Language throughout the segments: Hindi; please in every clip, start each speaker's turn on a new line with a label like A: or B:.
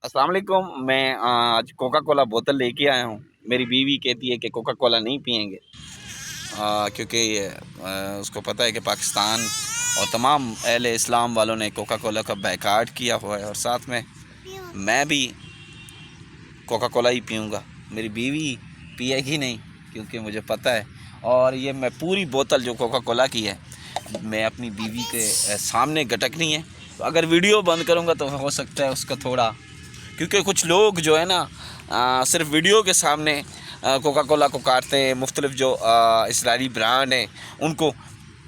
A: अस्सलाम वालेकुम। मैं आज कोका कोला बोतल लेके आया हूँ। मेरी बीवी कहती है कि कोका कोला नहीं पियेंगे क्योंकि उसको पता है कि पाकिस्तान और तमाम अहले इस्लाम वालों ने कोका कोला का बायकाट किया हुआ है और साथ में मैं भी कोका कोला ही पीऊँगा। मेरी बीवी पिएगी नहीं क्योंकि मुझे पता है। और ये मैं पूरी बोतल जो कोका कोला की है मैं अपनी बीवी के सामने गटकनी है। तो अगर वीडियो बंद करूँगा तो हो सकता है उसका थोड़ा, क्योंकि कुछ लोग जो है ना सिर्फ वीडियो के सामने कोका कोला को काटते हैं, मुख्तलिफ जो इसराइली ब्रांड हैं उनको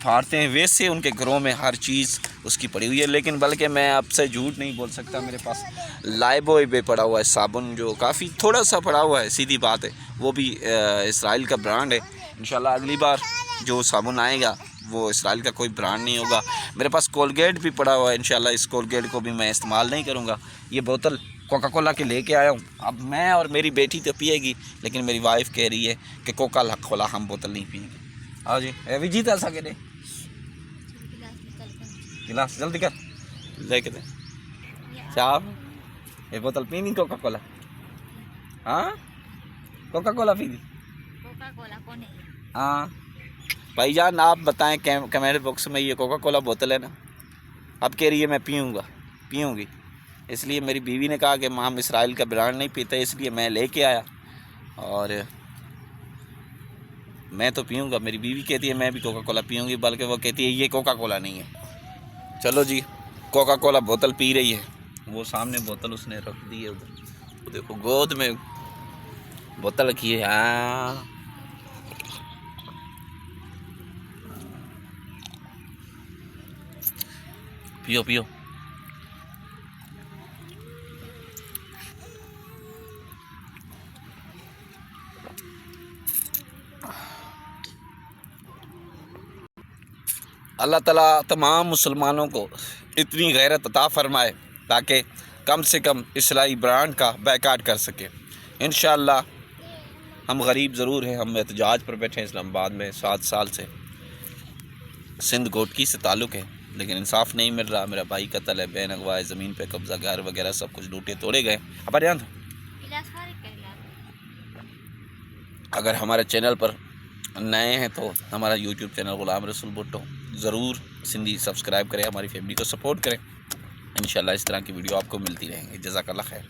A: फाड़ते हैं, वैसे उनके घरों में हर चीज़ उसकी पड़ी हुई है। लेकिन बल्कि मैं आपसे झूठ नहीं बोल सकता, मेरे पास लाइबॉय भी पड़ा हुआ है साबुन, जो काफ़ी थोड़ा सा पड़ा हुआ है, सीधी बात है, वो भी इसराइल का ब्रांड है। इंशाल्लाह अगली बार जो साबुन आएगा वो इसराइल का कोई ब्रांड नहीं होगा। मेरे पास कोलगेट भी पड़ा हुआ है, इंशाल्लाह इस कोलगेट को भी मैं इस्तेमाल नहीं करूँगा। ये बोतल कोका कोला के लेके आया हूँ। अब मैं और मेरी बेटी तो पिएगी, लेकिन मेरी वाइफ कह रही है कि कोका कोला हम बोतल नहीं पिएंगे। आओ जी अभी जीता सके दे गिलास जल्दी कर लेके दे साहब, ये बोतल पीनी कोका कोला। हाँ कोका कोला पीनी,
B: कोका कोला को नहीं।
A: हाँ भाईजान आप बताएं कमेंट बॉक्स में, ये कोका कोला बोतल है ना, अब कह रही है मैं पीऊँगी। इसलिए मेरी बीवी ने कहा कि हम इसराइल का ब्रांड नहीं पीते, इसलिए मैं लेके आया और मैं तो पीऊँगा। मेरी बीवी कहती है मैं भी कोका कोला पीऊँगी, बल्कि वो कहती है ये कोका कोला नहीं है। चलो जी, कोका कोला बोतल पी रही है। वो सामने बोतल उसने रख दी है उधर, वो देखो गोद में बोतल रखी है। हाँ पियो पियो। अल्लाह ताला तमाम मुसलमानों को इतनी गैरत अता फ़रमाए ताकि कम से कम इसराइली ब्रांड का बायकाट कर सके। इंशाअल्लाह हम गरीब ज़रूर हैं, हम एहतजाज पर बैठे हैं इस्लामाबाद में, 7 साल से सिंध गोटकी से ताल्लुक़ है, लेकिन इंसाफ नहीं मिल रहा। मेरा भाई कत्ल है, बहन अगवा है, ज़मीन पे कब्ज़ा, घर वगैरह सब कुछ लूटे तोड़े गए। अब ध्यान दो, अगर हमारे चैनल पर नए हैं तो हमारा यूट्यूब चैनल ग़ुलाम रसूल भुट्टो ज़रूर सिंधी सब्सक्राइब करें, हमारी फैमिली को सपोर्ट करें। इंशाल्लाह इस तरह की वीडियो आपको मिलती रहेंगी। जज़ाकल्लाह खैर।